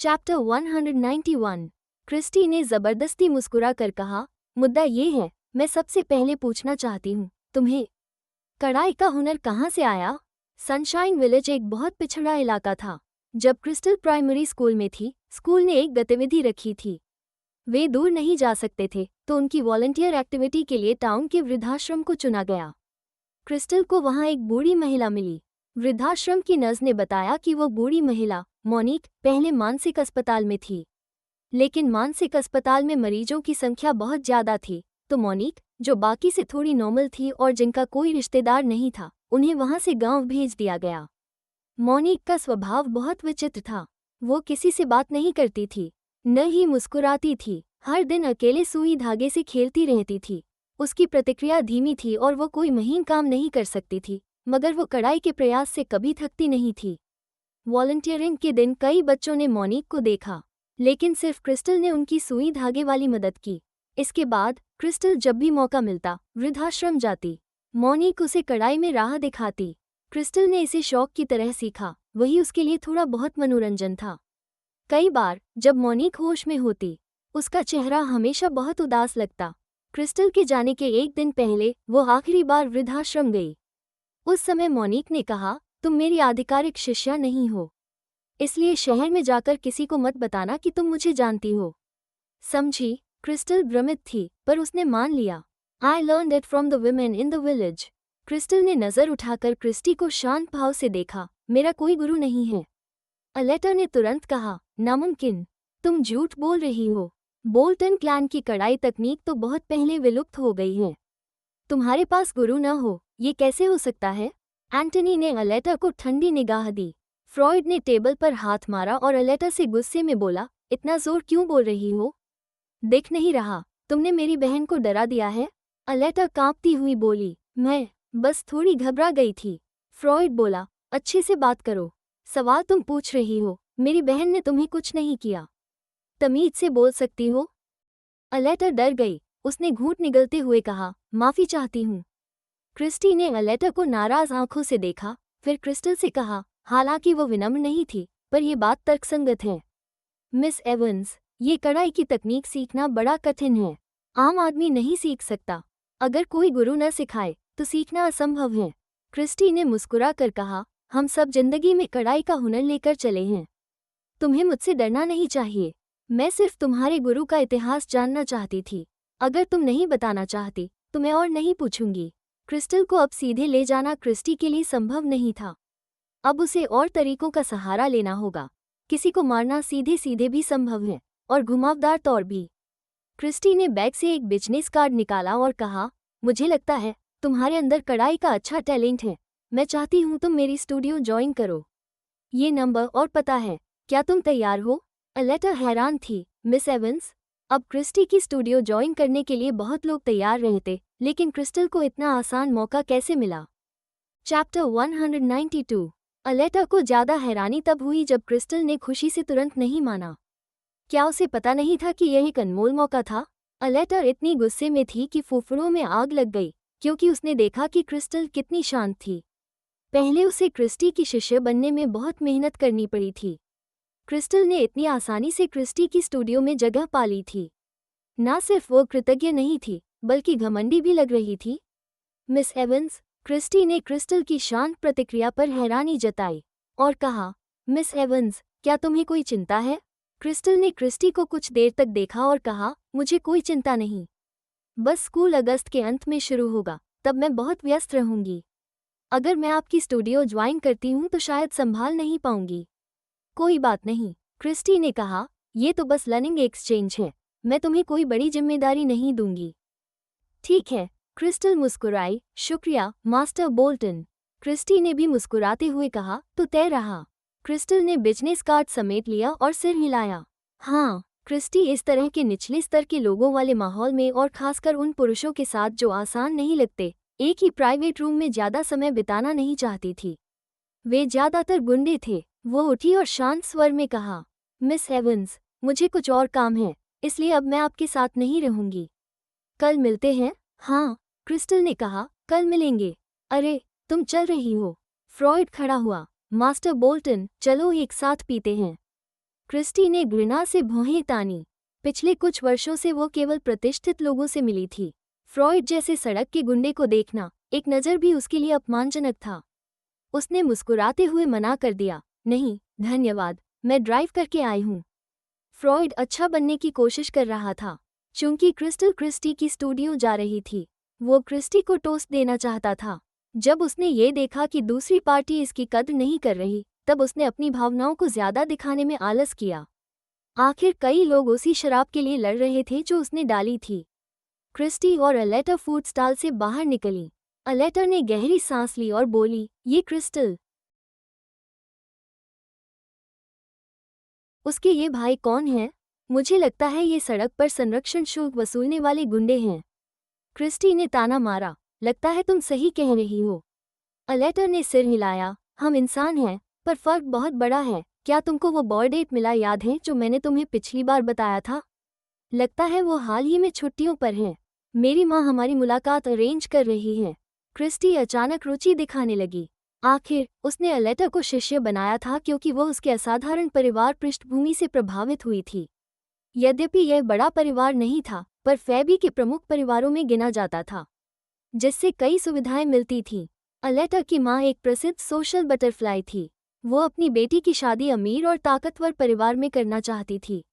Chapter 191। Christie ने जबरदस्ती मुस्कुरा कर कहा, मुद्दा ये है, मैं सबसे पहले पूछना चाहती हूँ, तुम्हें कढ़ाई का हुनर कहाँ से आया? सनशाइन विलेज एक बहुत पिछड़ा इलाका था। जब क्रिस्टल प्राइमरी स्कूल में थी, स्कूल ने एक गतिविधि रखी थी। वे दूर नहीं जा सकते थे, तो उनकी वॉलंटियर एक्टिविटी के लिए टाउन के वृद्धाश्रम को चुना गया। क्रिस्टल को वहाँ एक बूढ़ी महिला मिली। वृद्धाश्रम की नर्स ने बताया कि वो बूढ़ी महिला, मोनिक, पहले मानसिक अस्पताल में थी। लेकिन मानसिक अस्पताल में मरीजों की संख्या बहुत ज़्यादा थी, तो मोनिक, जो बाकी से थोड़ी नॉर्मल थी और जिनका कोई रिश्तेदार नहीं था, उन्हें वहाँ से गांव भेज दिया गया। मोनिक का स्वभाव बहुत विचित्र था। वो किसी से बात नहीं करती थी, न ही मुस्कुराती थी, हर दिन अकेले सुई धागे से खेलती रहती थी। उसकी प्रतिक्रिया धीमी थी और वो कोई महीन काम नहीं कर सकती थी, मगर वो कड़ाई के प्रयास से कभी थकती नहीं थी। वॉलंटियरिंग के दिन कई बच्चों ने मोनिक को देखा, लेकिन सिर्फ क्रिस्टल ने उनकी सुई धागे वाली मदद की। इसके बाद क्रिस्टल जब भी मौका मिलता वृद्धाश्रम जाती। मोनिक उसे कड़ाई में राह दिखाती। क्रिस्टल ने इसे शौक की तरह सीखा, वही उसके लिए थोड़ा बहुत मनोरंजन था। कई बार जब मोनिक होश में होती, उसका चेहरा हमेशा बहुत उदास लगता। क्रिस्टल के जाने के एक दिन पहले वो आखिरी बार वृद्धाश्रम गई। उस समय मोनिक ने कहा, तुम मेरी आधिकारिक शिष्या नहीं हो, इसलिए शहर में जाकर किसी को मत बताना कि तुम मुझे जानती हो। समझी? क्रिस्टल भ्रमित थी, पर उसने मान लिया। I learned it from the women in the village। Crystal ने नज़र उठाकर क्रिस्टी को शांत भाव से देखा। मेरा कोई गुरु नहीं है। अलेटा ने तुरंत कहा, नामुमकिन, तुम झूठ बोल रही हो। बोल्टन क्लैन की कड़ाई तकनीक तो बहुत पहले विलुप्त हो गई है। तुम्हारे पास गुरु न हो, ये कैसे हो सकता है? एंटनी ने अलेटा को ठंडी निगाह दी। फ्रॉइड ने टेबल पर हाथ मारा और अलेटा से गुस्से में बोला, इतना जोर क्यों बोल रही हो? दिख नहीं रहा, तुमने मेरी बहन को डरा दिया है? अलेटा कांपती हुई बोली, मैं बस थोड़ी घबरा गई थी। फ्रॉइड बोला, अच्छे से बात करो। सवाल तुम पूछ रही हो, मेरी बहन ने तुम्हें कुछ नहीं किया। तमीज से बोल सकती हो? अलेटा डर गई। उसने घूंट निगलते हुए कहा, माफ़ी चाहती हूँ। क्रिस्टी ने अलेटा को नाराज आंखों से देखा, फिर क्रिस्टल से कहा, हालांकि वो विनम्र नहीं थी, पर यह बात तर्कसंगत है। मिस एवंस, ये कढ़ाई की तकनीक सीखना बड़ा कठिन है। आम आदमी नहीं सीख सकता। अगर कोई गुरु न सिखाए तो सीखना असंभव है। क्रिस्टी ने मुस्कुरा कर कहा, हम सब जिंदगी में कढ़ाई का हुनर लेकर चले हैं। तुम्हें मुझसे डरना नहीं चाहिए। मैं सिर्फ तुम्हारे गुरु का इतिहास जानना चाहती थी। अगर तुम नहीं बताना चाहती तो मैं और नहीं पूछूंगी। क्रिस्टल को अब सीधे ले जाना क्रिस्टी के लिए संभव नहीं था। अब उसे और तरीकों का सहारा लेना होगा। किसी को मारना सीधे सीधे भी संभव है, और घुमावदार तौर भी। क्रिस्टी ने बैग से एक बिजनेस कार्ड निकाला और कहा, मुझे लगता है तुम्हारे अंदर कढ़ाई का अच्छा टैलेंट है। मैं चाहती हूँ तुम मेरी स्टूडियो ज्वाइन करो। ये नंबर और पता है, क्या तुम तैयार हो? अलेटा हैरान थी। मिस एवंस, अब क्रिस्टी की स्टूडियो ज्वाइन करने के लिए बहुत लोग तैयार रहते, लेकिन क्रिस्टल को इतना आसान मौका कैसे मिला? चैप्टर 192। अलेटा को ज़्यादा हैरानी तब हुई जब क्रिस्टल ने खुशी से तुरंत नहीं माना। क्या उसे पता नहीं था कि यह एक अनमोल मौका था? अलेटा इतनी गुस्से में थी कि फुफड़ों में आग लग गई, क्योंकि उसने देखा कि क्रिस्टल कितनी शांत थी। पहले उसे क्रिस्टी की शिष्य बनने में बहुत मेहनत करनी पड़ी थी। क्रिस्टल ने इतनी आसानी से क्रिस्टी की स्टूडियो में जगह पा ली थी। ना सिर्फ वो कृतज्ञ नहीं थी, बल्कि घमंडी भी लग रही थी। मिस एवंस, क्रिस्टी ने क्रिस्टल की शांत प्रतिक्रिया पर हैरानी जताई और कहा, मिस एवंस, क्या तुम्हें कोई चिंता है? क्रिस्टल ने क्रिस्टी को कुछ देर तक देखा और कहा, मुझे कोई चिंता नहीं। बस स्कूल अगस्त के अंत में शुरू होगा, तब मैं बहुत व्यस्त रहूंगी। अगर मैं आपकी स्टूडियो ज्वाइन करती हूँ तो शायद संभाल नहीं पाऊंगी। कोई बात नहीं, क्रिस्टी ने कहा, ये तो बस लर्निंग एक्सचेंज है। मैं तुम्हें कोई बड़ी जिम्मेदारी नहीं दूंगी। ठीक है, क्रिस्टल मुस्कुराई। शुक्रिया, मास्टर बोल्टन। क्रिस्टी ने भी मुस्कुराते हुए कहा, तो तय रहा। क्रिस्टल ने बिजनेस कार्ड समेट लिया और सिर हिलाया। हाँ, क्रिस्टी इस तरह के निचले स्तर के लोगों वाले माहौल में, और खासकर उन पुरुषों के साथ जो आसान नहीं लगते, एक ही प्राइवेट रूम में ज़्यादा समय बिताना नहीं चाहती थी। वे ज़्यादातर गुंडे थे। वो उठी और शांत स्वर में कहा, मिस एवंस, मुझे कुछ और काम है, इसलिए अब मैं आपके साथ नहीं रहूंगी। कल मिलते हैं? हाँ, क्रिस्टल ने कहा, कल मिलेंगे। अरे, तुम चल रही हो? फ्रॉइड खड़ा हुआ। मास्टर बोल्टन, चलो एक साथ पीते हैं। क्रिस्टी ने घृणा से भौहें तानी। पिछले कुछ वर्षों से वो केवल प्रतिष्ठित लोगों से मिली थी। फ्रॉइड जैसे सड़क के गुंडे को देखना एक नज़र भी उसके लिए अपमानजनक था। उसने मुस्कुराते हुए मना कर दिया, नहीं धन्यवाद, मैं ड्राइव करके आई हूँ। फ्रॉइड अच्छा बनने की कोशिश कर रहा था। चूंकि क्रिस्टल क्रिस्टी की स्टूडियो जा रही थी, वो क्रिस्टी को टोस्ट देना चाहता था। जब उसने ये देखा कि दूसरी पार्टी इसकी कद्र नहीं कर रही, तब उसने अपनी भावनाओं को ज्यादा दिखाने में आलस किया। आखिर कई लोग उसी शराब के लिए लड़ रहे थे जो उसने डाली थी। क्रिस्टी और अलेटा फूड स्टॉल से बाहर निकली। अलेटा ने गहरी सांस ली और बोली, ये क्रिस्टल। उसके ये भाई कौन हैं? मुझे लगता है ये सड़क पर संरक्षण शुल्क वसूलने वाले गुंडे हैं। क्रिस्टी ने ताना मारा, लगता है तुम सही कह रही हो। अलेटा ने सिर हिलाया, हम इंसान हैं, पर फर्क बहुत बड़ा है। क्या तुमको वो बॉय डेट मिला याद है जो मैंने तुम्हें पिछली बार बताया था? लगता है वो हाल ही में छुट्टियों पर हैं। मेरी माँ हमारी मुलाकात अरेंज कर रही है। क्रिस्टी अचानक रुचि दिखाने लगी। आखिर उसने अलेटा को शिष्य बनाया था क्योंकि वो उसके असाधारण परिवार पृष्ठभूमि से प्रभावित हुई थी। यद्यपि यह बड़ा परिवार नहीं था, पर फैबी के प्रमुख परिवारों में गिना जाता था, जिससे कई सुविधाएं मिलती थीं। अलेटा की माँ एक प्रसिद्ध सोशल बटरफ्लाई थी। वो अपनी बेटी की शादी अमीर और ताकतवर परिवार में करना चाहती थी।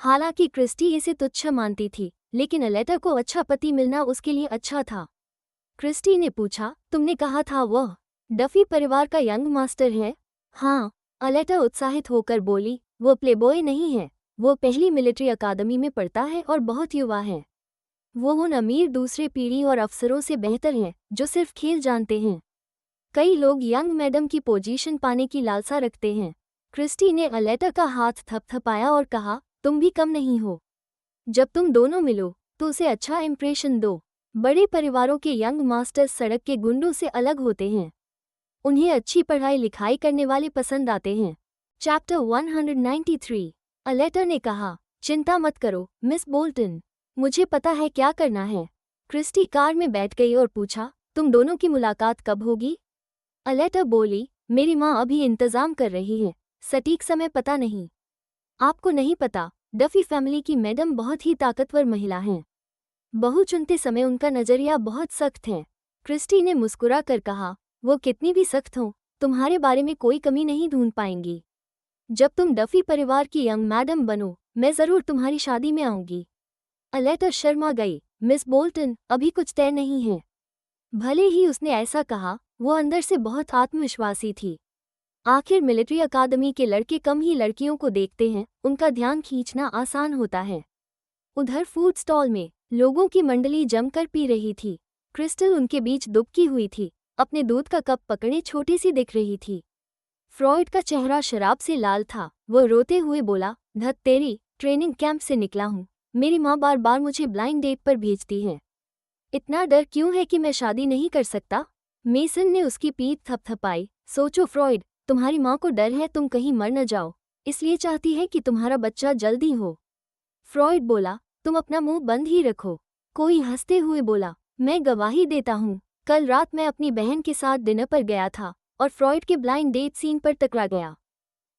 हालांकि क्रिस्टी इसे तुच्छ मानती थी, लेकिन अलेटा को अच्छा पति मिलना उसके लिए अच्छा था। क्रिस्टी ने पूछा, तुमने कहा था वह डफी परिवार का यंग मास्टर है? हाँ, अलेटा उत्साहित होकर बोली, वो प्लेबॉय नहीं है। वो पहली मिलिट्री अकादमी में पढ़ता है और बहुत युवा है। वो उन अमीर दूसरे पीढ़ी और अफसरों से बेहतर हैं जो सिर्फ खेल जानते हैं। कई लोग यंग मैडम की पोजीशन पाने की लालसा रखते हैं। क्रिस्टी ने अलेटा का हाथ थपथपाया और कहा, तुम भी कम नहीं हो। जब तुम दोनों मिलो तो उसे अच्छा इम्प्रेशन दो। बड़े परिवारों के यंग मास्टर्स सड़क के गुंडों से अलग होते हैं। उन्हें अच्छी पढ़ाई लिखाई करने वाले पसंद आते हैं। चैप्टर 193। अलेटा ने कहा, चिंता मत करो मिस बोल्टन, मुझे पता है क्या करना है। क्रिस्टी कार में बैठ गई और पूछा, तुम दोनों की मुलाकात कब होगी? अलेटा बोली, मेरी माँ अभी इंतजाम कर रही है, सटीक समय पता नहीं। आपको नहीं पता, डफी फैमिली की मैडम बहुत ही ताकतवर महिला हैं। बहू चुनते समय उनका नजरिया बहुत सख्त है। क्रिस्टी ने मुस्कुरा कर कहा, वो कितनी भी सख्त हो, तुम्हारे बारे में कोई कमी नहीं ढूंढ पाएंगी। जब तुम डफी परिवार की यंग मैडम बनो, मैं जरूर तुम्हारी शादी में आऊंगी। अलेटा शर्मा गई, मिस बोल्टन, अभी कुछ तय नहीं है। भले ही उसने ऐसा कहा, वो अंदर से बहुत आत्मविश्वासी थी। आखिर मिलिट्री अकादमी के लड़के कम ही लड़कियों को देखते हैं, उनका ध्यान खींचना आसान होता है। उधर फूड स्टॉल में लोगों की मंडली जमकर पी रही थी। क्रिस्टल उनके बीच दुबकी हुई थी, अपने दूध का कप पकड़े छोटी सी दिख रही थी। फ्रॉइड का चेहरा शराब से लाल था। वो रोते हुए बोला, धत तेरी, ट्रेनिंग कैंप से निकला हूँ। मेरी माँ बार बार मुझे ब्लाइंड डेट पर भेजती है। इतना डर क्यों है कि मैं शादी नहीं कर सकता? मेसन ने उसकी पीठ थपथपाई। सोचो फ्रॉइड, तुम्हारी माँ को डर है तुम कहीं मर न जाओ, इसलिए चाहती है कि तुम्हारा बच्चा जल्दी हो। फ्रॉइड बोला, तुम अपना मुंह बंद ही रखो। कोई हंसते हुए बोला, मैं गवाही देता हूँ, कल रात मैं अपनी बहन के साथ डिनर पर गया था और फ्रॉइड के ब्लाइंड डेट सीन पर टकरा गया।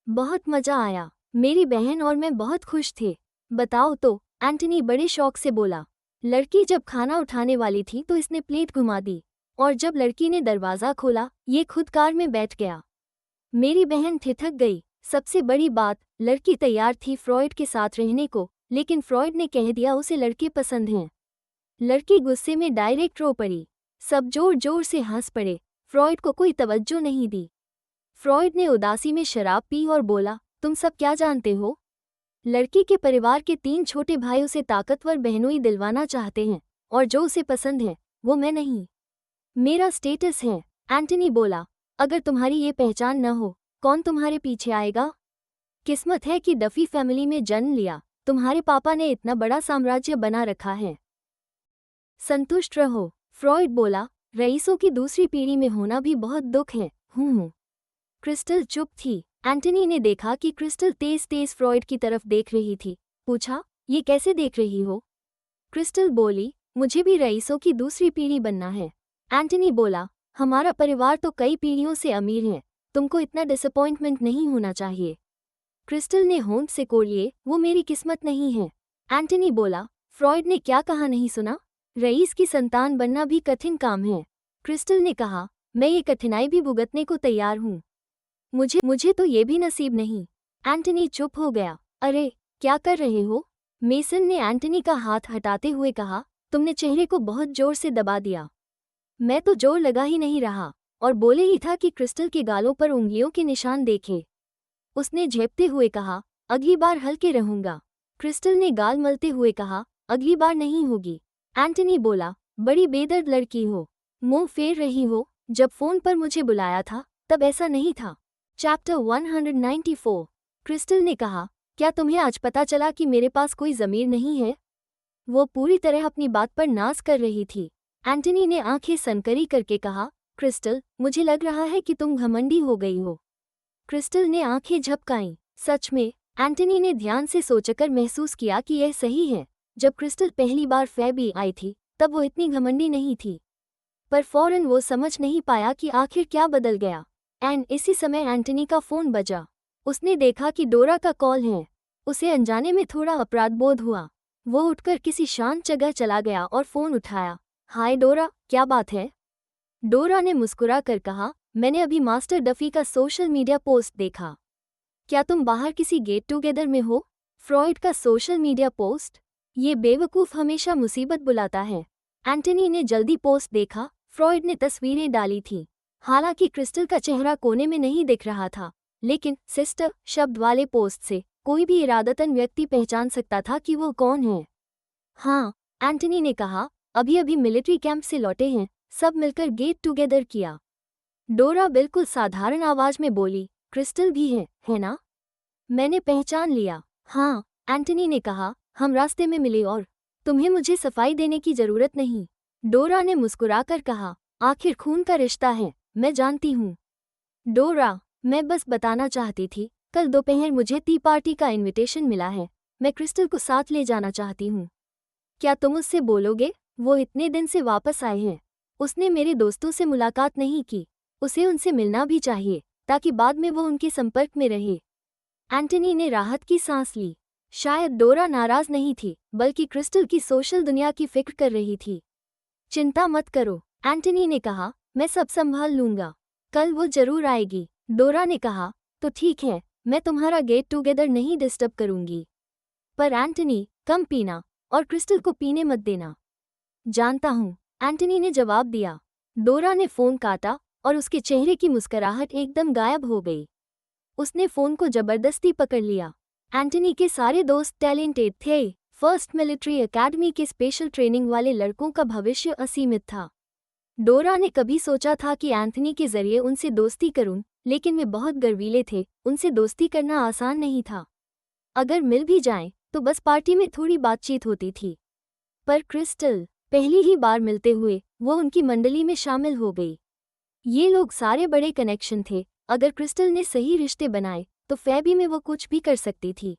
बहुत मजा आया, मेरी बहन और मैं बहुत खुश थे। बताओ तो, एंटनी बड़े शौक से बोला। लड़की जब खाना उठाने वाली थी तो इसने प्लेट घुमा दी, और जब लड़की ने दरवाज़ा खोला, ये खुद कार में बैठ गया। मेरी बहन ठिठक गई। सबसे बड़ी बात, लड़की तैयार थी फ्रॉइड के साथ रहने को, लेकिन फ्रॉइड ने कह दिया उसे लड़के पसंद हैं। लड़की गुस्से में डायरेक्ट रो पड़ी। सब जोर जोर से हंस पड़े। फ्रॉइड को कोई तवज्जो नहीं दी। फ्रॉइड ने उदासी में शराब पी और बोला, तुम सब क्या जानते हो? लड़की के परिवार के 3 छोटे भाई उसे ताकतवर बहनोई दिलवाना चाहते हैं, और जो उसे पसंद है वो मैं नहीं। मेरा स्टेटस है। एंटनी बोला, अगर तुम्हारी ये पहचान न हो, कौन तुम्हारे पीछे आएगा? किस्मत है कि डफी फैमिली में जन्म लिया, तुम्हारे पापा ने इतना बड़ा साम्राज्य बना रखा है। संतुष्ट रहो। फ्रॉइड बोला, रईसों की दूसरी पीढ़ी में होना भी बहुत दुख है। क्रिस्टल चुप थी। एंटनी ने देखा कि क्रिस्टल तेज तेज फ्रॉइड की तरफ देख रही थी। पूछा, ये कैसे देख रही हो? क्रिस्टल बोली, मुझे भी रईसों की दूसरी पीढ़ी बनना है। एंटनी बोला, हमारा परिवार तो कई पीढ़ियों से अमीर है, तुमको इतना डिसअपॉइंटमेंट नहीं होना चाहिए। क्रिस्टल ने होंठ से कोड़ लिए, वो मेरी किस्मत नहीं है। एंटनी बोला, फ्रॉइड ने क्या कहा नहीं सुना? रईस की संतान बनना भी कठिन काम है। क्रिस्टल ने कहा, मैं ये कठिनाई भी भुगतने को तैयार हूँ। मुझे तो ये भी नसीब नहीं। एंटनी चुप हो गया। अरे, क्या कर रहे हो? मेसन ने एंटनी का हाथ हटाते हुए कहा, तुमने चेहरे को बहुत जोर से दबा दिया। मैं तो जोर लगा ही नहीं रहा, और बोले ही था कि क्रिस्टल के गालों पर उंगलियों के निशान देखे। उसने झेपते हुए कहा, अगली बार हल्के रहूंगा। क्रिस्टल ने गाल मलते हुए कहा, अगली बार नहीं होगी। एंटनी बोला, बड़ी बेदर्द लड़की हो, मुंह फेर रही हो। जब फोन पर मुझे बुलाया था तब ऐसा नहीं था। चैप्टर 194। क्रिस्टल ने कहा, क्या तुम्हें आज पता चला कि मेरे पास कोई ज़मीर नहीं है? वो पूरी तरह अपनी बात पर नाज कर रही थी। एंटनी ने आंखें सनकरी करके कहा, क्रिस्टल, मुझे लग रहा है कि तुम घमंडी हो गई हो। क्रिस्टल ने आंखें झपकाईं। सच में? एंटनी ने ध्यान से सोचकर महसूस किया कि यह सही है। जब क्रिस्टल पहली बार फैबी आई थी तब वो इतनी घमंडी नहीं थी, पर फौरन वो समझ नहीं पाया कि आखिर क्या बदल गया। इसी समय एंटनी का फोन बजा। उसने देखा कि डोरा का कॉल है। उसे अनजाने में थोड़ा अपराध बोध हुआ। वो उठकर किसी शांत जगह चला गया और फोन उठाया। हाय डोरा, क्या बात है? डोरा ने मुस्कुरा कर कहा, मैंने अभी मास्टर डफी का सोशल मीडिया पोस्ट देखा। क्या तुम बाहर किसी गेट टुगेदर में हो? फ्रॉइड का सोशल मीडिया पोस्ट? ये बेवकूफ़ हमेशा मुसीबत बुलाता है। एंटनी ने जल्दी पोस्ट देखा। फ्रॉइड ने तस्वीरें डाली थीं। हालांकि क्रिस्टल का चेहरा कोने में नहीं दिख रहा था, लेकिन सिस्टर शब्द वाले पोस्ट से कोई भी इरादतन व्यक्ति पहचान सकता था कि वो कौन है। हाँ, एंटनी ने कहा, अभी अभी मिलिट्री कैंप से लौटे हैं, सब मिलकर गेट टुगेदर किया। डोरा बिल्कुल साधारण आवाज में बोली, क्रिस्टल भी है ना? मैंने पहचान लिया। हाँ, एंटनी ने कहा, हम रास्ते में मिले और तुम्हें मुझे सफाई देने की जरूरत नहीं। डोरा ने मुस्कुराकर कहा, आखिर खून का रिश्ता है, मैं जानती हूँ। डोरा, मैं बस बताना चाहती थी, कल दोपहर मुझे टी पार्टी का इनविटेशन मिला है। मैं क्रिस्टल को साथ ले जाना चाहती हूँ। क्या तुम उससे बोलोगे? वो इतने दिन से वापस आए हैं। उसने मेरे दोस्तों से मुलाकात नहीं की। उसे उनसे मिलना भी चाहिए, ताकि बाद में वो उनके संपर्क में रहे। एंटनी ने राहत की सांस ली। शायद डोरा नाराज नहीं थी, बल्कि क्रिस्टल की सोशल दुनिया की फिक्र कर रही थी। चिंता मत करो, एंटनी ने कहा, मैं सब संभाल लूंगा। कल वो जरूर आएगी। डोरा ने कहा, तो ठीक है, मैं तुम्हारा गेट टुगेदर नहीं डिस्टर्ब करूंगी। पर एंटनी, कम पीना, और क्रिस्टल को पीने मत देना। जानता हूँ, एंटनी ने जवाब दिया। डोरा ने फोन काटा और उसके चेहरे की मुस्कुराहट एकदम गायब हो गई। उसने फोन को जबरदस्ती पकड़ लिया। एंटनी के सारे दोस्त टैलेंटेड थे। फर्स्ट मिलिट्री एकेडमी के स्पेशल ट्रेनिंग वाले लड़कों का भविष्य असीमित था। डोरा ने कभी सोचा था कि एंथनी के जरिए उनसे दोस्ती करूं, लेकिन वे बहुत गर्वीले थे, उनसे दोस्ती करना आसान नहीं था। अगर मिल भी जाएं, तो बस पार्टी में थोड़ी बातचीत होती थी। पर क्रिस्टल, पहली ही बार मिलते हुए वो उनकी मंडली में शामिल हो गई। ये लोग सारे बड़े कनेक्शन थे। अगर क्रिस्टल ने सही रिश्ते बनाए तो फैबी में वो कुछ भी कर सकती थी।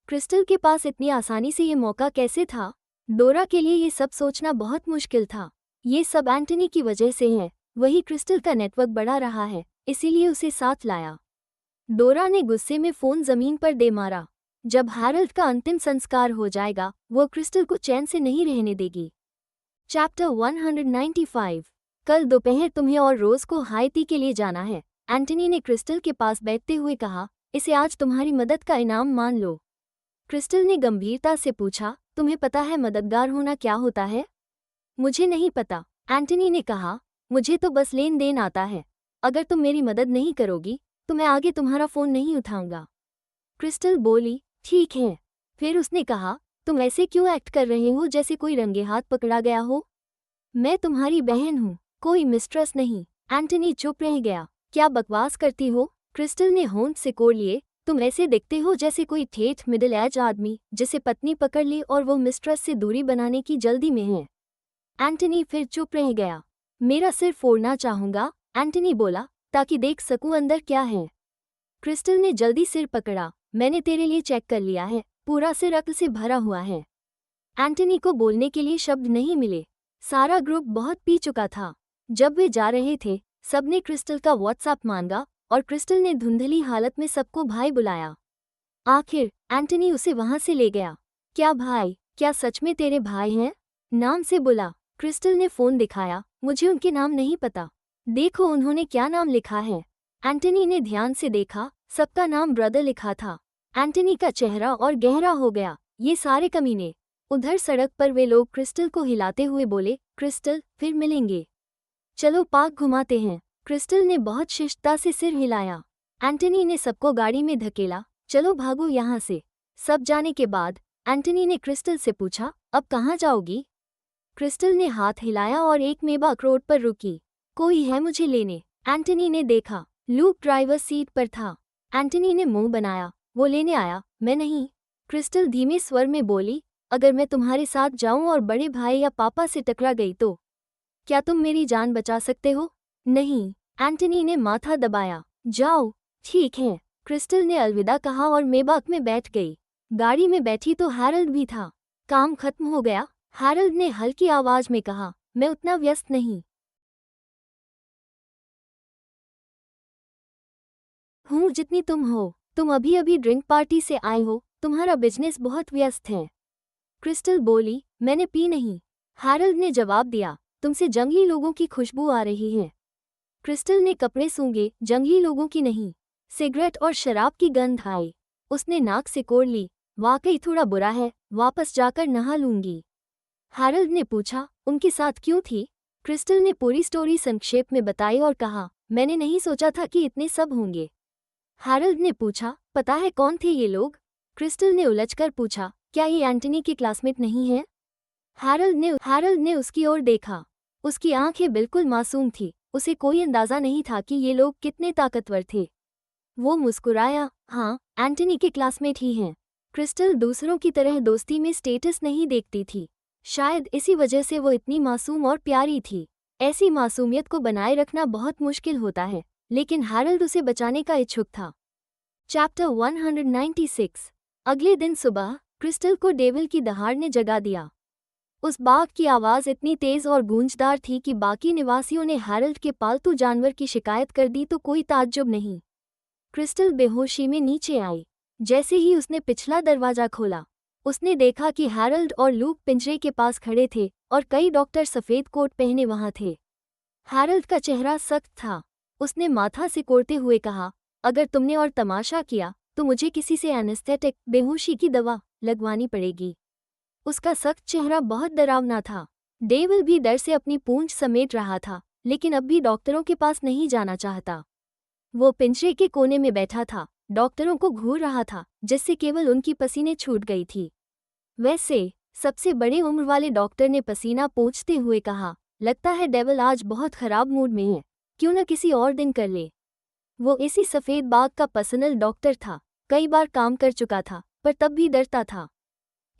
क्रिस्टल के पास इतनी आसानी से ये मौका कैसे था? डोरा के लिए ये सब सोचना बहुत मुश्किल था। ये सब एंटनी की वजह से है। वही क्रिस्टल का नेटवर्क बढ़ा रहा है, इसीलिए उसे साथ लाया। डोरा ने गुस्से में फोन जमीन पर दे मारा। जब हैरल्ड का अंतिम संस्कार हो जाएगा, वो क्रिस्टल को चैन से नहीं रहने देगी। चैप्टर 195। कल दोपहर तुम्हें और रोज को हाइती के लिए जाना है, एंटनी ने क्रिस्टल के पास बैठते हुए कहा। इसे आज तुम्हारी मदद का इनाम मान लो। क्रिस्टल ने गंभीरता से पूछा, तुम्हें पता है मददगार होना क्या होता है? मुझे नहीं पता, एंटनी ने कहा। मुझे तो बस लेन देन आता है। अगर तुम मेरी मदद नहीं करोगी तो मैं आगे तुम्हारा फ़ोन नहीं उठाऊंगा। क्रिस्टल बोली, ठीक है। फिर उसने कहा, तुम ऐसे क्यों एक्ट कर रहे हो जैसे कोई रंगे हाथ पकड़ा गया हो? मैं तुम्हारी बहन हूँ, कोई मिस्ट्रेस नहीं। एंटनी चुप रह गया। क्या बकवास करती हो? क्रिस्टल ने होंठ सिकोड़ लिए। तुम ऐसे दिखते हो जैसे कोई ठेठ मिडिल एज आदमी जिसे पत्नी पकड़ ले और वो मिस्ट्रेस से दूरी बनाने की जल्दी में है। एंटनी फिर चुप रह गया। मेरा सिर फोड़ना चाहूंगा, एंटनी बोला, ताकि देख सकूं अंदर क्या है। क्रिस्टल ने जल्दी सिर पकड़ा। मैंने तेरे लिए चेक कर लिया है, पूरा सिर अक्ल से भरा हुआ है। एंटनी को बोलने के लिए शब्द नहीं मिले। सारा ग्रुप बहुत पी चुका था। जब वे जा रहे थे, सबने क्रिस्टल का व्हाट्सएप मांगा और क्रिस्टल ने धुंधली हालत में सबको भाई बुलाया। आखिर एंटनी उसे वहां से ले गया। क्या भाई? क्या सच में तेरे भाई हैं? नाम से बुला। क्रिस्टल ने फोन दिखाया। मुझे उनके नाम नहीं पता। देखो उन्होंने क्या नाम लिखा है। एंटनी ने ध्यान से देखा, सबका नाम ब्रदर लिखा था। एंटनी का चेहरा और गहरा हो गया। ये सारे कमीने। उधर सड़क पर वे लोग क्रिस्टल को हिलाते हुए बोले, क्रिस्टल फिर मिलेंगे, चलो पार्क घुमाते हैं। क्रिस्टल ने बहुत शिष्टता से सिर हिलाया। एंटनी ने सबको गाड़ी में धकेला, चलो भागो यहाँ से। सब जाने के बाद एंटनी ने क्रिस्टल से पूछा, अब कहाँ जाओगी? क्रिस्टल ने हाथ हिलाया और एक मेबाक रोड पर रुकी। कोई है मुझे लेने। एंटनी ने देखा, लूक ड्राइवर सीट पर था। एंटनी ने मुंह बनाया, वो लेने आया, मैं नहीं। क्रिस्टल धीमे स्वर में बोली, अगर मैं तुम्हारे साथ जाऊं और बड़े भाई या पापा से टकरा गई तो क्या तुम मेरी जान बचा सकते हो? नहीं। एंटनी ने माथा दबाया। जाओ। ठीक है। क्रिस्टल ने अलविदा कहा और मेबाक में बैठ गई। गाड़ी में बैठी तो हैरल्ड भी था। काम खत्म हो गया? हैरल्ड ने हल्की आवाज में कहा, मैं उतना व्यस्त नहीं हूँ जितनी तुम हो। तुम अभी अभी ड्रिंक पार्टी से आए हो, तुम्हारा बिजनेस बहुत व्यस्त है। क्रिस्टल बोली, मैंने पी नहीं। हैरल्ड ने जवाब दिया, तुमसे जंगली लोगों की खुशबू आ रही है। क्रिस्टल ने कपड़े सूंघे, जंगली लोगों की नहीं, सिगरेट और शराब की गंध आई। उसने नाक सिकोड़ ली। वाकई थोड़ा बुरा है, वापस जाकर नहा लूंगी। हैरल्ड ने पूछा, उनके साथ क्यों थी? क्रिस्टल ने पूरी स्टोरी संक्षेप में बताई और कहा, मैंने नहीं सोचा था कि इतने सब होंगे। हैरल्ड ने पूछा, पता है कौन थे ये लोग? क्रिस्टल ने उलझकर पूछा, क्या ये एंटनी के क्लासमेट नहीं है? हैरल्ड ने उसकी ओर देखा। उसकी आंखें बिल्कुल मासूम थी। उसे कोई अंदाजा नहीं था कि ये लोग कितने ताकतवर थे। वो मुस्कुराया, हाँ, एंटनी के क्लासमेट ही हैं। क्रिस्टल दूसरों की तरह दोस्ती में स्टेटस नहीं देखती थी। शायद इसी वजह से वो इतनी मासूम और प्यारी थी। ऐसी मासूमियत को बनाए रखना बहुत मुश्किल होता है, लेकिन हैरल्ड उसे बचाने का इच्छुक था। चैप्टर 196। अगले दिन सुबह क्रिस्टल को डेविल की दहाड़ ने जगा दिया। उस बाघ की आवाज़ इतनी तेज और गूंजदार थी कि बाकी निवासियों ने हैरल्ड के पालतू जानवर की शिकायत कर दी तो कोई ताज्जुब नहीं। क्रिस्टल बेहोशी में नीचे आई। जैसे ही उसने पिछला दरवाजा खोला, उसने देखा कि हैरल्ड और लूक पिंजरे के पास खड़े थे और कई डॉक्टर सफ़ेद कोट पहने वहां थे। हैरल्ड का चेहरा सख्त था। उसने माथा सिकोड़ते हुए कहा, अगर तुमने और तमाशा किया तो मुझे किसी से एनेस्थेटिक बेहोशी की दवा लगवानी पड़ेगी। उसका सख्त चेहरा बहुत डरावना था। डेविल भी डर से अपनी पूंछ समेट रहा था, लेकिन अब भी डॉक्टरों के पास नहीं जाना चाहता। वो पिंजरे के कोने में बैठा था, डॉक्टरों को घूर रहा था, जिससे केवल उनकी पसीने छूट गई थी। वैसे सबसे बड़े उम्र वाले डॉक्टर ने पसीना पोंछते हुए कहा, लगता है डेविल आज बहुत खराब मूड में है, क्यों न किसी और दिन कर ले। वो इसी सफ़ेद बाघ का पर्सनल डॉक्टर था, कई बार काम कर चुका था, पर तब भी डरता था।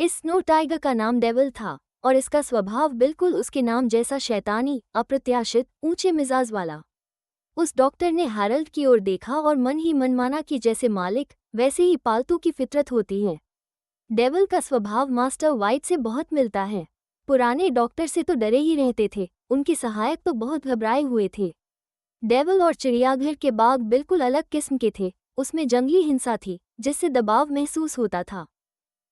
इस स्नो टाइगर का नाम डेविल था और इसका स्वभाव बिल्कुल उसके नाम जैसा शैतानी, अप्रत्याशित, ऊंचे मिजाज वाला। उस डॉक्टर ने हैरल्ड की ओर देखा और मन ही मन माना कि जैसे मालिक वैसे ही पालतू की फितरत होती है। डेविल का स्वभाव मास्टर वाइट से बहुत मिलता है। पुराने डॉक्टर से तो डरे ही रहते थे, उनके सहायक तो बहुत घबराए हुए थे। डेविल और चिड़ियाघर के बाघ बिल्कुल अलग किस्म के थे। उसमें जंगली हिंसा थी, जिससे दबाव महसूस होता था।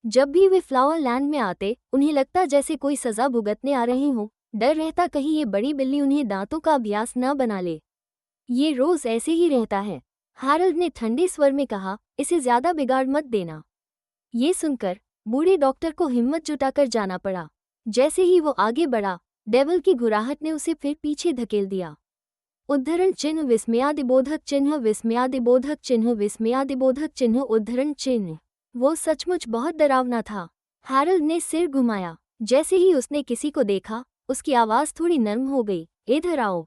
जब भी वे फ्लावर लैंड में आते, उन्हें लगता जैसे कोई सजा भुगतने आ रहे हों। डर रहता कहीं ये बड़ी बिल्ली उन्हें दांतों का अभ्यास न बना ले। ये रोज ऐसे ही रहता है। हैरल्ड ने ठंडे स्वर में कहा, इसे ज्यादा बिगाड़ मत देना। ये सुनकर बूढ़े डॉक्टर को हिम्मत जुटाकर जाना पड़ा। जैसे ही वो आगे बढ़ा, डेविल की घुराहट ने उसे फिर पीछे धकेल दिया। उद्धरण चिन्ह विस्मयादिबोधक चिन्ह विस्मयादिबोधक चिन्ह विस्मयादिबोधक चिन्ह उद्धरण चिन्ह। वो सचमुच बहुत डरावना था। हैरल्ड ने सिर घुमाया। जैसे ही उसने किसी को देखा, उसकी आवाज़ थोड़ी नर्म हो गई, इधर आओ।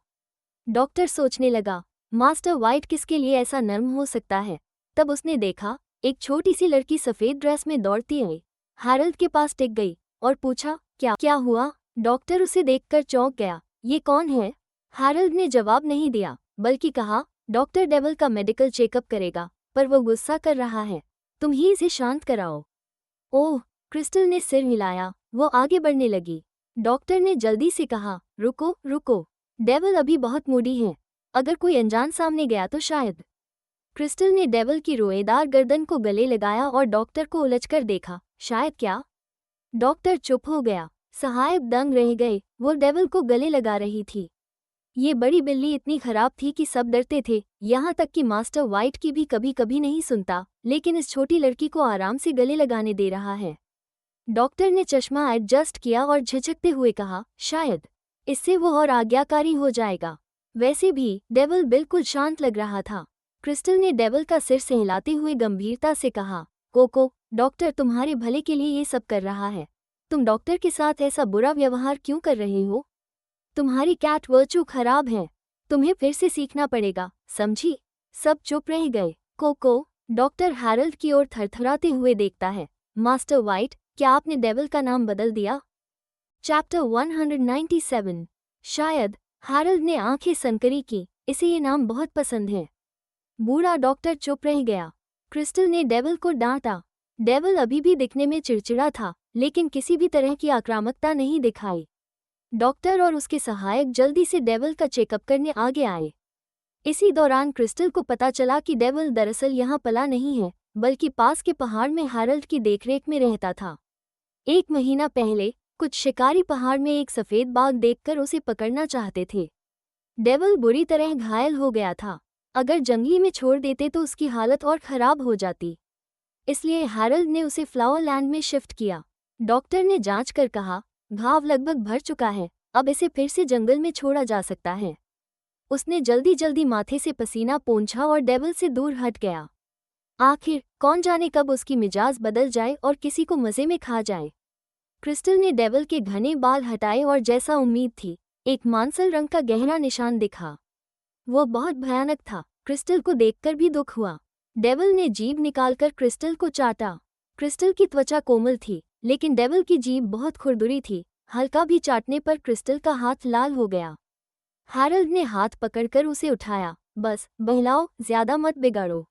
डॉक्टर सोचने लगा, मास्टर वाइट किसके लिए ऐसा नर्म हो सकता है। तब उसने देखा, एक छोटी सी लड़की सफ़ेद ड्रेस में दौड़ती आई, हैरल्ड के पास टिक गई और पूछा, क्या हुआ? डॉक्टर उसे देखकर चौंक गया। ये कौन है? हैरल्ड ने जवाब नहीं दिया, बल्कि कहा, डॉक्टर डेविल का मेडिकल चेकअप करेगा, पर वो गुस्सा कर रहा है, तुम ही इसे शांत कराओ। ओह, क्रिस्टल ने सिर हिलाया। वो आगे बढ़ने लगी। डॉक्टर ने जल्दी से कहा, रुको रुको, डेविल अभी बहुत मूडी है, अगर कोई अनजान सामने गया तो शायद। क्रिस्टल ने डेविल की रोएदार गर्दन को गले लगाया और डॉक्टर को उलझकर देखा। शायद क्या? डॉक्टर चुप हो गया। सहायक दंग रह गए। वो डेविल को गले लगा रही थी। ये बड़ी बिल्ली इतनी खराब थी कि सब डरते थे, यहाँ तक कि मास्टर वाइट की भी कभी कभी नहीं सुनता, लेकिन इस छोटी लड़की को आराम से गले लगाने दे रहा है। डॉक्टर ने चश्मा एडजस्ट किया और झिझकते हुए कहा, शायद इससे वो और आज्ञाकारी हो जाएगा। वैसे भी डेविल बिल्कुल शांत लग रहा था। क्रिस्टल ने डेविल का सिर सहलाते हुए गंभीरता से कहा, कोको, डॉक्टर तुम्हारे भले के लिए ये सब कर रहा है। तुम डॉक्टर के साथ ऐसा बुरा व्यवहार क्यों कर रहे हो? तुम्हारी कैट वर्चू खराब है। तुम्हें फिर से सीखना पड़ेगा, समझी? सब चुप रह गए। कोको डॉक्टर हैरल्ड की ओर थरथराते हुए देखता है। मास्टर वाइट, क्या आपने डेविल का नाम बदल दिया? चैप्टर 197। शायद। हैरल्ड ने आंखें सनकरी की। इसे ये नाम बहुत पसंद है। बूढ़ा डॉक्टर चुप रह गया। क्रिस्टल ने डेविल को डांटा। डेविल अभी भी दिखने में चिड़चिड़ा था, लेकिन किसी भी तरह की आक्रामकता नहीं दिखाई। डॉक्टर और उसके सहायक जल्दी से डेविल का चेकअप करने आगे आए। इसी दौरान क्रिस्टल को पता चला कि डेविल दरअसल यहाँ पला नहीं है, बल्कि पास के पहाड़ में हैरल्ड की देखरेख में रहता था। 1 महीना पहले कुछ शिकारी पहाड़ में एक सफ़ेद बाघ देखकर उसे पकड़ना चाहते थे। डेविल बुरी तरह घायल हो गया था। अगर जंगली में छोड़ देते तो उसकी हालत और ख़राब हो जाती। इसलिए हैरल्ड ने उसे फ्लावरलैंड में शिफ्ट किया। डॉक्टर ने जांच कर कहा, घाव लगभग भर चुका है, अब इसे फिर से जंगल में छोड़ा जा सकता है। उसने जल्दी जल्दी माथे से पसीना पोंछा और डेविल से दूर हट गया। आखिर कौन जाने कब उसकी मिजाज बदल जाए और किसी को मज़े में खा जाए। क्रिस्टल ने डेविल के घने बाल हटाए और जैसा उम्मीद थी, एक मांसल रंग का गहरा निशान दिखा। वो बहुत भयानक था। क्रिस्टल को देखकर भी दुख हुआ। डेविल ने जीभ निकालकर क्रिस्टल को चाटा। क्रिस्टल की त्वचा कोमल थी, लेकिन डेविल की जीभ बहुत खुरदुरी थी। हल्का भी चाटने पर क्रिस्टल का हाथ लाल हो गया। हैरल्ड ने हाथ पकड़कर उसे उठाया। बस बहलाओ, ज्यादा मत बिगाड़ो।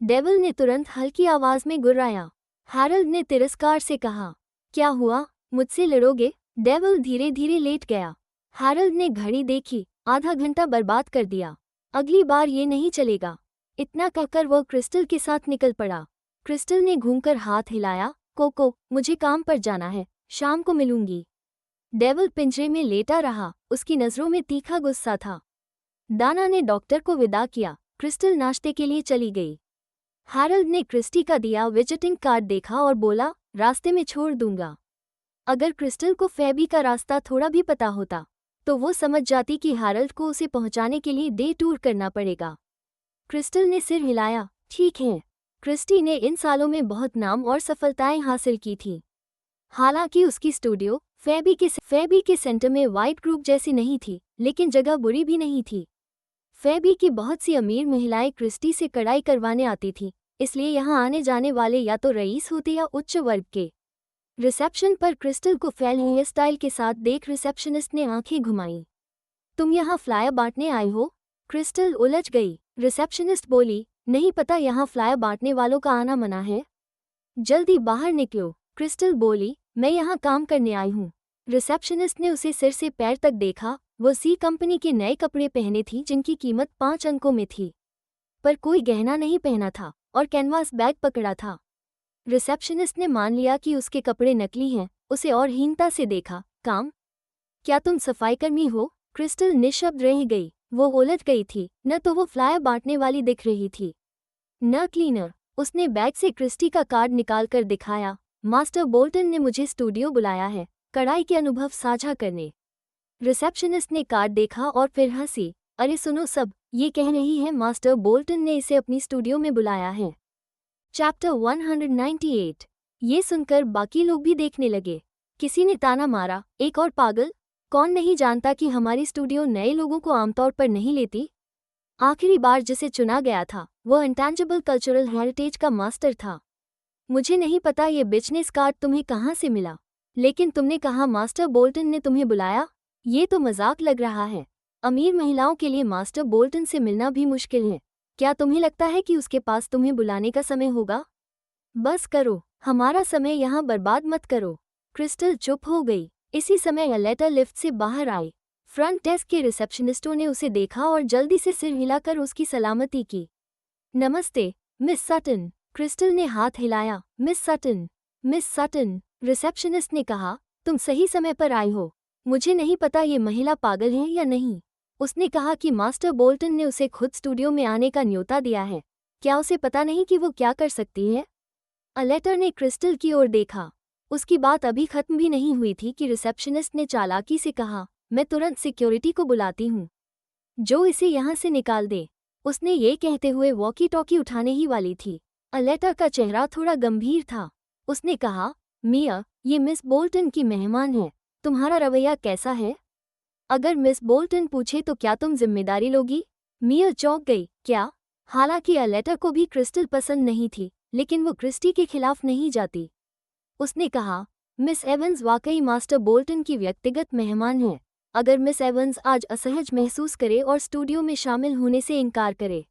डेविल ने तुरंत हल्की आवाज में गुर्राया। हैरल्ड ने तिरस्कार से कहा, क्या हुआ, मुझसे लड़ोगे? डेविल धीरे धीरे लेट गया। हैरल्ड ने घड़ी देखी। आधा घंटा बर्बाद कर दिया। अगली बार ये नहीं चलेगा। इतना कहकर वो क्रिस्टल के साथ निकल पड़ा। क्रिस्टल ने घूमकर हाथ हिलाया। कोको, मुझे काम पर जाना है, शाम को मिलूंगी। डेविल पिंजरे में लेटा रहा। उसकी नज़रों में तीखा गुस्सा था। दाना ने डॉक्टर को विदा किया। क्रिस्टल नाश्ते के लिए चली गई। हैरल्ड ने क्रिस्टी का दिया विजिटिंग कार्ड देखा और बोला, रास्ते में छोड़ दूंगा। अगर क्रिस्टल को फेबी का रास्ता थोड़ा भी पता होता तो वो समझ जाती कि हैरल्ड को उसे पहुंचाने के लिए डे टूर करना पड़ेगा। क्रिस्टल ने सिर हिलाया। ठीक है। क्रिस्टी ने इन सालों में बहुत नाम और सफलताएं हासिल की थी। हालांकि उसकी स्टूडियो फेबी के सेंटर में वाइट ग्रुप जैसी नहीं थी, लेकिन जगह बुरी भी नहीं थी। फेबी की बहुत सी अमीर महिलाएं क्रिस्टी से कढ़ाई करवाने आती थीं, इसलिए यहाँ आने जाने वाले या तो रईस होते या उच्च वर्ग के। रिसेप्शन पर क्रिस्टल को फैल हेयर स्टाइल के साथ देख रिसेप्शनिस्ट ने आंखें घुमाई। तुम यहाँ फ्लायर बांटने आई हो? क्रिस्टल उलझ गई। रिसेप्शनिस्ट बोली, नहीं पता, यहाँ फ्लायर बांटने वालों का आना मना है। जल्दी बाहर निकलो। क्रिस्टल बोली, मैं यहाँ काम करने आई हूँ। रिसेप्शनिस्ट ने उसे सिर से पैर तक देखा। वो सी कंपनी के नए कपड़े पहने थी जिनकी कीमत 5 अंकों में थी, पर कोई गहना नहीं पहना था और कैनवास बैग पकड़ा था। रिसेप्शनिस्ट ने मान लिया कि उसके कपड़े नकली हैं। उसे और हीनता से देखा। काम? क्या तुम सफाईकर्मी हो? क्रिस्टल निशब्द रह गई। वो उलझ गई थी। न तो वो फ्लायर बांटने वाली दिख रही थी, न क्लीनर। उसने बैग से क्रिस्टी का कार्ड निकालकर दिखाया। मास्टर बोल्टन ने मुझे स्टूडियो बुलाया है, कढ़ाई के अनुभव साझा करने। रिसेप्शनिस्ट ने कार्ड देखा और फिर हंसी। अरे सुनो सब, ये कह रही है मास्टर बोल्टन ने इसे अपनी स्टूडियो में बुलाया है। चैप्टर 198। ये सुनकर बाकी लोग भी देखने लगे। किसी ने ताना मारा, एक और पागल? कौन नहीं जानता कि हमारी स्टूडियो नए लोगों को आमतौर पर नहीं लेती? आखिरी बार जिसे चुना गया था वो इंटेंजिबल कल्चरल हेरिटेज का मास्टर था। मुझे नहीं पता ये बिजनेस कार्ड तुम्हें कहाँ से मिला, लेकिन तुमने कहा मास्टर बोल्टन ने तुम्हें बुलाया। ये तो मजाक लग रहा है। अमीर महिलाओं के लिए मास्टर बोल्टन से मिलना भी मुश्किल है। क्या तुम्हें लगता है कि उसके पास तुम्हें बुलाने का समय होगा? बस करो, हमारा समय यहाँ बर्बाद मत करो। क्रिस्टल चुप हो गई। इसी समय लेटर लिफ्ट से बाहर आई। फ्रंट डेस्क के रिसेप्शनिस्टों ने उसे देखा और जल्दी से सिर हिलाकर उसकी सलामती की। नमस्ते मिस सटन, क्रिस्टल ने हाथ हिलाया। मिस सटन, रिसेप्शनिस्ट ने कहा, तुम सही समय पर आई हो। मुझे नहीं पता ये महिला पागल है या नहीं। उसने कहा कि मास्टर बोल्टन ने उसे खुद स्टूडियो में आने का न्योता दिया है। क्या उसे पता नहीं कि वो क्या कर सकती है? अलेटर ने क्रिस्टल की ओर देखा। उसकी बात अभी खत्म भी नहीं हुई थी कि रिसेप्शनिस्ट ने चालाकी से कहा, मैं तुरंत सिक्योरिटी को बुलाती हूँ, जो इसे यहाँ से निकाल दे। उसने ये कहते हुए वॉकी टॉकी उठाने ही वाली थी। अलेटर का चेहरा थोड़ा गंभीर था। उसने कहा, मिया, ये मिस बोल्टन की मेहमान है। तुम्हारा रवैया कैसा है? अगर मिस बोल्टन पूछे तो क्या तुम जिम्मेदारी लोगी? मिया चौंक गई। क्या? हालांकि अलेटर को भी क्रिस्टल पसंद नहीं थी, लेकिन वो क्रिस्टी के खिलाफ नहीं जाती। उसने कहा, मिस एवंस वाकई मास्टर बोल्टन की व्यक्तिगत मेहमान है। अगर मिस एवंस आज असहज महसूस करे और स्टूडियो में शामिल होने से इनकार करे,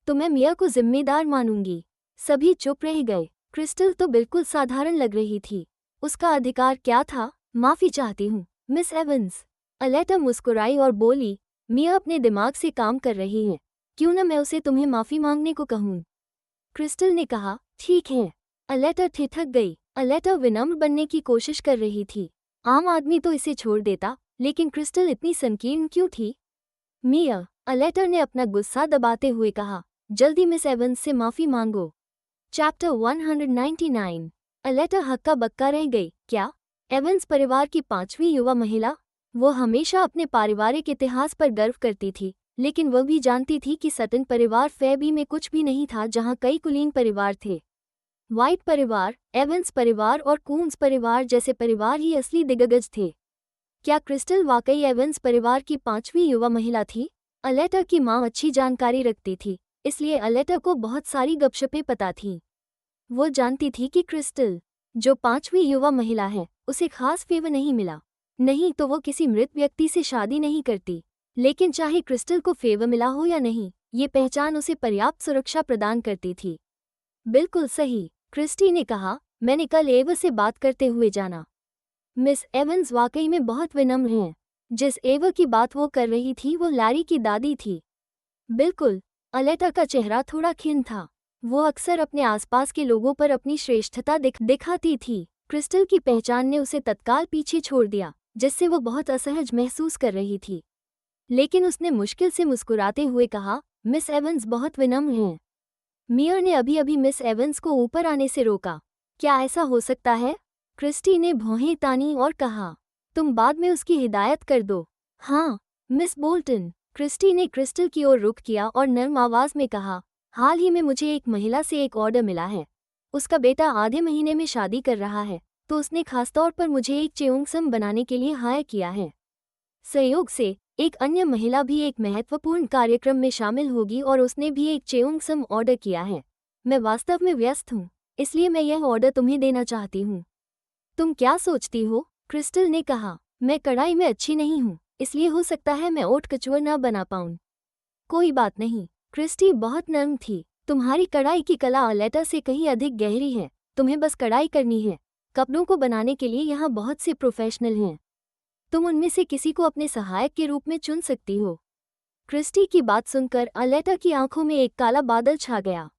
तो मैं मिया को जिम्मेदार मानूंगी। सभी चुप रह गए। क्रिस्टल तो बिल्कुल साधारण लग रही थी। उसका अधिकार क्या था? माफी चाहती हूँ मिस एवंस। अलेटा मुस्कुराई और बोली, मिया अपने दिमाग से काम कर रही है। क्यों न मैं उसे तुम्हें माफी मांगने को कहूँ? क्रिस्टल ने कहा, ठीक है। अलेटा ठिठक गई। अलेटा विनम्र बनने की कोशिश कर रही थी। आम आदमी तो इसे छोड़ देता, लेकिन क्रिस्टल इतनी संकीर्ण क्यों थी? मिया, अलेटर ने अपना गुस्सा दबाते हुए कहा, जल्दी मिस एवंस से माफी मांगो। चैप्टर 199। अलेटर हक्का बक्का रह गई। क्या? एवंस परिवार की 5वीं युवा महिला? वो हमेशा अपने पारिवारिक इतिहास पर गर्व करती थी, लेकिन वह भी जानती थी कि सटन परिवार फैबी में कुछ भी नहीं था, जहां कई कुलीन परिवार थे। व्हाइट परिवार, एवंस परिवार और कून्स परिवार जैसे परिवार ही असली दिग्गज थे। क्या क्रिस्टल वाकई एवंस परिवार की 5वीं युवा महिला थी? अलेटर की मां अच्छी जानकारी रखती थी, इसलिए अलेटर को बहुत सारी गपशपें पता थीं। वो जानती थी कि क्रिस्टल, जो 5वीं युवा महिला है, उसे खास फेवर नहीं मिला, नहीं तो वो किसी मृत व्यक्ति से शादी नहीं करती। लेकिन चाहे क्रिस्टल को फेवर मिला हो या नहीं, ये पहचान उसे पर्याप्त सुरक्षा प्रदान करती थी। बिल्कुल सही, क्रिस्टी ने कहा, मैंने कल एवा से बात करते हुए जाना। मिस एवंस वाकई में बहुत विनम्र हैं। जिस एवा की बात वो कर रही थी वो लैरी की दादी थी। बिल्कुल। अलेटा का चेहरा थोड़ा खिन्न था। वो अक्सर अपने आसपास के लोगों पर अपनी श्रेष्ठता दिखाती थी। क्रिस्टल की पहचान ने उसे तत्काल पीछे छोड़ दिया, जिससे वो बहुत असहज महसूस कर रही थी। लेकिन उसने मुश्किल से मुस्कुराते हुए कहा, मिस एवंस बहुत विनम्र हैं। मियर ने अभी अभी मिस एवंस को ऊपर आने से रोका। क्या ऐसा हो सकता है? क्रिस्टी ने भौहें तानी और कहा, तुम बाद में उसकी हिदायत कर दो। हाँ, मिस बोल्टन। क्रिस्टी ने क्रिस्टल की ओर रुख किया और नर्म आवाज में कहा, हाल ही में मुझे एक महिला से एक ऑर्डर मिला है। उसका बेटा आधे महीने में शादी कर रहा है, तो उसने खासतौर पर मुझे एक चेउंगसम बनाने के लिए हायर किया है। संयोग से एक अन्य महिला भी एक महत्वपूर्ण कार्यक्रम में शामिल होगी और उसने भी एक चेउंगसम ऑर्डर किया है। मैं वास्तव में व्यस्त हूँ, इसलिए मैं यह ऑर्डर तुम्हें देना चाहती हूँ। तुम क्या सोचती हो? क्रिस्टल ने कहा, मैं कढ़ाई में अच्छी नहीं हूँ, इसलिए हो सकता है मैं ओट कचुआ न बना पाऊँ। कोई बात नहीं। क्रिस्टी बहुत नर्म थी। तुम्हारी कढ़ाई की कला अलेटा से कहीं अधिक गहरी है। तुम्हें बस कढ़ाई करनी है। कपड़ों को बनाने के लिए यहाँ बहुत से प्रोफेशनल हैं। तुम उनमें से किसी को अपने सहायक के रूप में चुन सकती हो। क्रिस्टी की बात सुनकर अलेटा की आंखों में एक काला बादल छा गया।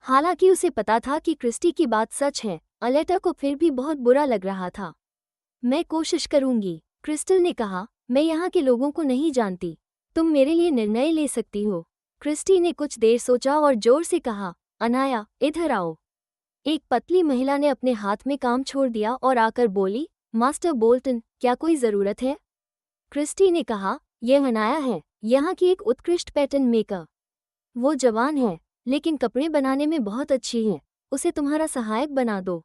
हालांकि उसे पता था कि क्रिस्टी की बात सच है, अलेटा को फिर भी बहुत बुरा लग रहा था। मैं कोशिश करूंगी, क्रिस्टल ने कहा, मैं यहाँ के लोगों को नहीं जानती। तुम मेरे लिए निर्णय ले सकती हो। क्रिस्टी ने कुछ देर सोचा और जोर से कहा, अनाया, इधर आओ। एक पतली महिला ने अपने हाथ में काम छोड़ दिया और आकर बोली, मास्टर बोल्टन, क्या कोई ज़रूरत है? क्रिस्टी ने कहा, यह अनाया है, यहाँ की एक उत्कृष्ट पैटर्न मेकर। वो जवान है, लेकिन कपड़े बनाने में बहुत अच्छी है। उसे तुम्हारा सहायक बना दो।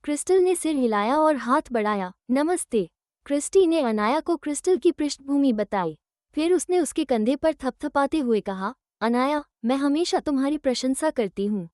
क्रिस्टल ने सिर हिलाया और हाथ बढ़ाया। नमस्ते। क्रिस्टी ने अनाया को क्रिस्टल की पृष्ठभूमि बताई। फिर उसने उसके कंधे पर थपथपाते हुए कहा, अनाया, मैं हमेशा तुम्हारी प्रशंसा करती हूँ।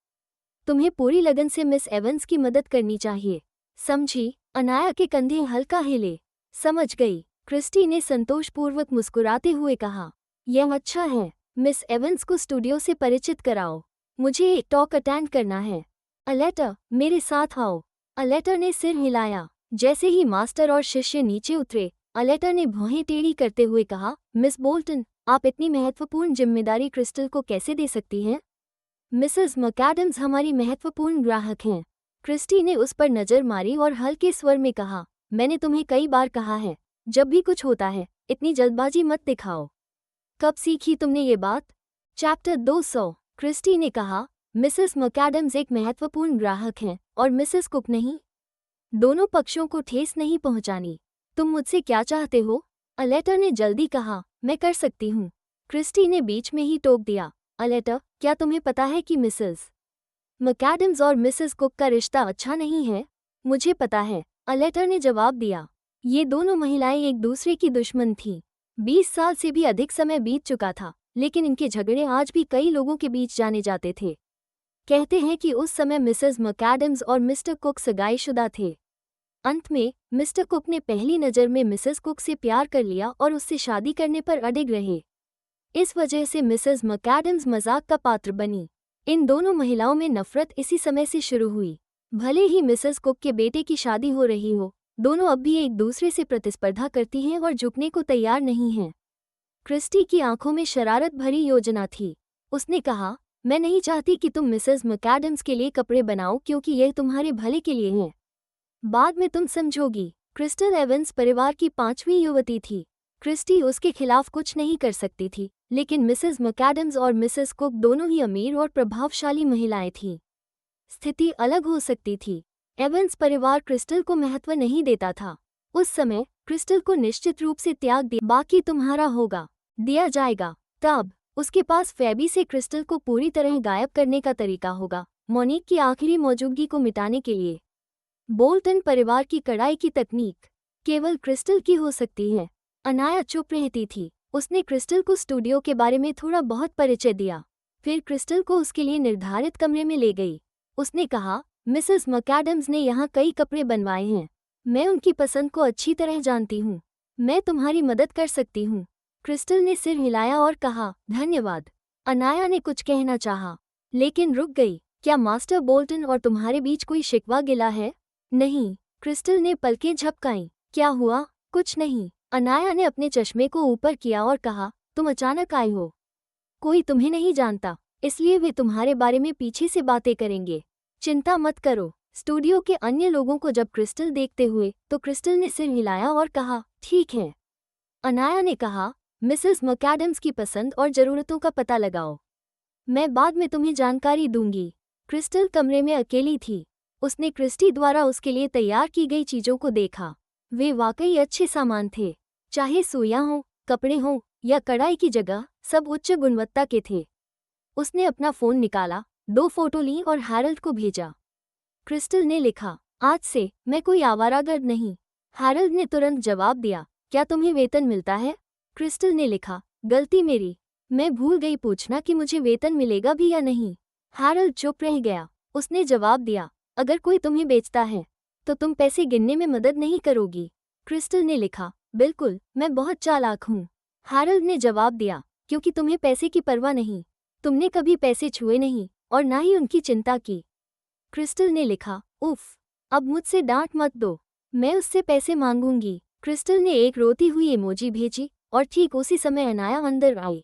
तुम्हें पूरी लगन से मिस एवंस की मदद करनी चाहिए। समझी? अनाया के कंधे हल्का हिले। समझ गई, क्रिस्टी ने संतोषपूर्वक मुस्कुराते हुए कहा। यह अच्छा है। मिस एवंस को स्टूडियो से परिचित कराओ। मुझे एक टॉक अटेंड करना है। अलेटा, मेरे साथ आओ। अलेटा ने सिर हिलाया। जैसे ही मास्टर और शिष्य नीचे उतरे, अलेटा ने भौहें टेढ़ी करते हुए कहा, मिस बोल्टन, आप इतनी महत्वपूर्ण जिम्मेदारी क्रिस्टल को कैसे दे सकती हैं? मिसेस मैकएडम्स हमारी महत्वपूर्ण ग्राहक हैं। क्रिस्टी ने उस पर नजर मारी और हल्के स्वर में कहा, मैंने तुम्हें कई बार कहा है, जब भी कुछ होता है इतनी जल्दबाजी मत दिखाओ। कब सीखी तुमने ये बात? चैप्टर 200। क्रिस्टी ने कहा, मिसेस मैकएडम्स एक महत्वपूर्ण ग्राहक हैं और मिसेस कुक नहीं। दोनों पक्षों को ठेस नहीं पहुंचानी। तुम मुझसे क्या चाहते हो? अलेटर ने जल्दी कहा, मैं कर सकती हूँ। क्रिस्टी ने बीच में ही टोक दिया, अलेटर, क्या तुम्हें पता है कि मिसेस मैकएडम्स और मिसेस कुक का रिश्ता अच्छा नहीं है? मुझे पता है, अलेटर ने जवाब दिया। ये दोनों महिलाएं एक दूसरे की दुश्मन थीं। 20 साल से भी अधिक समय बीत चुका था, लेकिन इनके झगड़े आज भी कई लोगों के बीच जाने जाते थे। कहते हैं कि उस समय मिसेस मैकएडम्स और मिस्टर कुक सगाईशुदा थे। अंत में मिस्टर कुक ने पहली नज़र में मिसेस कुक से प्यार कर लिया और उससे शादी करने पर अडिग रहे। इस वजह से मिसेस मैकएडम्स मजाक का पात्र बनी। इन दोनों महिलाओं में नफरत इसी समय से शुरू हुई। भले ही मिसेस कुक के बेटे की शादी हो रही हो, दोनों अब भी एक दूसरे से प्रतिस्पर्धा करती हैं और झुकने को तैयार नहीं हैं। क्रिस्टी की आंखों में शरारत भरी योजना थी। उसने कहा, मैं नहीं चाहती कि तुम मिसेस मैकएडम्स के लिए कपड़े बनाओ क्योंकि यह तुम्हारे भले के लिए है। बाद में तुम समझोगी। क्रिस्टल एवंस परिवार की 5वीं युवती थी। क्रिस्टी उसके खिलाफ कुछ नहीं कर सकती थी, लेकिन मिसेस मैकएडम्स और मिसेस कुक दोनों ही अमीर और प्रभावशाली महिलाएं थीं। स्थिति अलग हो सकती थी। एवंस परिवार क्रिस्टल को महत्व नहीं देता था। उस समय क्रिस्टल को निश्चित रूप से त्याग दिया, बाकी तुम्हारा होगा, दिया जाएगा। तब उसके पास फेबी से क्रिस्टल को पूरी तरह गायब करने का तरीका होगा, मोनिक की आखिरी मौजूदगी को मिटाने के लिए। बोल्टन परिवार की कड़ाई की तकनीक केवल क्रिस्टल की हो सकती है। अनाया चुप रहती थी। उसने क्रिस्टल को स्टूडियो के बारे में थोड़ा बहुत परिचय दिया, फिर क्रिस्टल को उसके लिए निर्धारित कमरे में ले गई। उसने कहा, मिसेस मैकएडम्स ने यहाँ कई कपड़े बनवाए हैं। मैं उनकी पसंद को अच्छी तरह जानती हूँ। मैं तुम्हारी मदद कर सकती हूँ। क्रिस्टल ने सिर हिलाया और कहा, धन्यवाद। अनाया ने कुछ कहना चाहा, लेकिन रुक गई। क्या मास्टर बोल्टन और तुम्हारे बीच कोई शिकवा गिला है? नहीं। क्रिस्टल ने पलकें झपकाईं। क्या हुआ? कुछ नहीं। अनाया ने अपने चश्मे को ऊपर किया और कहा, तुम अचानक आए हो। कोई तुम्हें नहीं जानता, इसलिए वे तुम्हारे बारे में पीछे से बातें करेंगे। चिंता मत करो। स्टूडियो के अन्य लोगों को जब क्रिस्टल देखते हुए तो क्रिस्टल ने सिर हिलाया और कहा, ठीक है। अनाया ने कहा, मिसेस मैकएडम्स की पसंद और ज़रूरतों का पता लगाओ। मैं बाद में तुम्हें जानकारी दूंगी। क्रिस्टल कमरे में अकेली थी। उसने क्रिस्टी द्वारा उसके लिए तैयार की गई चीज़ों को देखा। वे वाकई अच्छे सामान थे। चाहे सुइयां हों, कपड़े हों या कढ़ाई की जगह, सब उच्च गुणवत्ता के थे। उसने अपना फ़ोन निकाला, 2 फोटो ली और हैरल्ड को भेजा। क्रिस्टल ने लिखा, आज से मैं कोई आवारागर्द नहीं। हैरल्ड ने तुरंत जवाब दिया, क्या तुम्हें वेतन मिलता है? क्रिस्टल ने लिखा, गलती मेरी, मैं भूल गई पूछना कि मुझे वेतन मिलेगा भी या नहीं। हैरल्ड चुप रह गया। उसने जवाब दिया, अगर कोई तुम्हें बेचता है तो तुम पैसे गिनने में मदद नहीं करोगी। क्रिस्टल ने लिखा, बिल्कुल, मैं बहुत चालाक हूँ। हैरल्ड ने जवाब दिया, क्योंकि तुम्हें पैसे की परवाह नहीं। तुमने कभी पैसे छुए नहीं और ना ही उनकी चिंता की। क्रिस्टल ने लिखा, उफ, अब मुझसे डांट मत दो, मैं उससे पैसे मांगूंगी। क्रिस्टल ने एक रोती हुई इमोजी भेजी और ठीक उसी समय अनाया अंदर आई।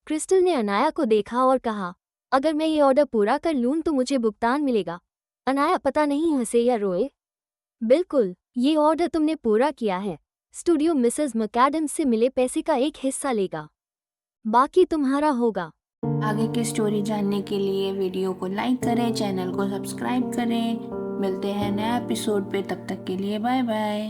क्रिस्टल ने अनाया को देखा और कहा, अगर मैं ये ऑर्डर पूरा कर लूँ तो मुझे भुगतान मिलेगा। अनाया पता नहीं हंसे या रोए। बिल्कुल, ये ऑर्डर तुमने पूरा किया है। स्टूडियो मिसेस मैकएडम्स से मिले पैसे का एक हिस्सा लेगा, बाकी तुम्हारा होगा। आगे की स्टोरी जानने के लिए वीडियो को लाइक करें, चैनल को सब्सक्राइब करें। मिलते हैं नए एपिसोड पे, तब तक के लिए बाय बाय।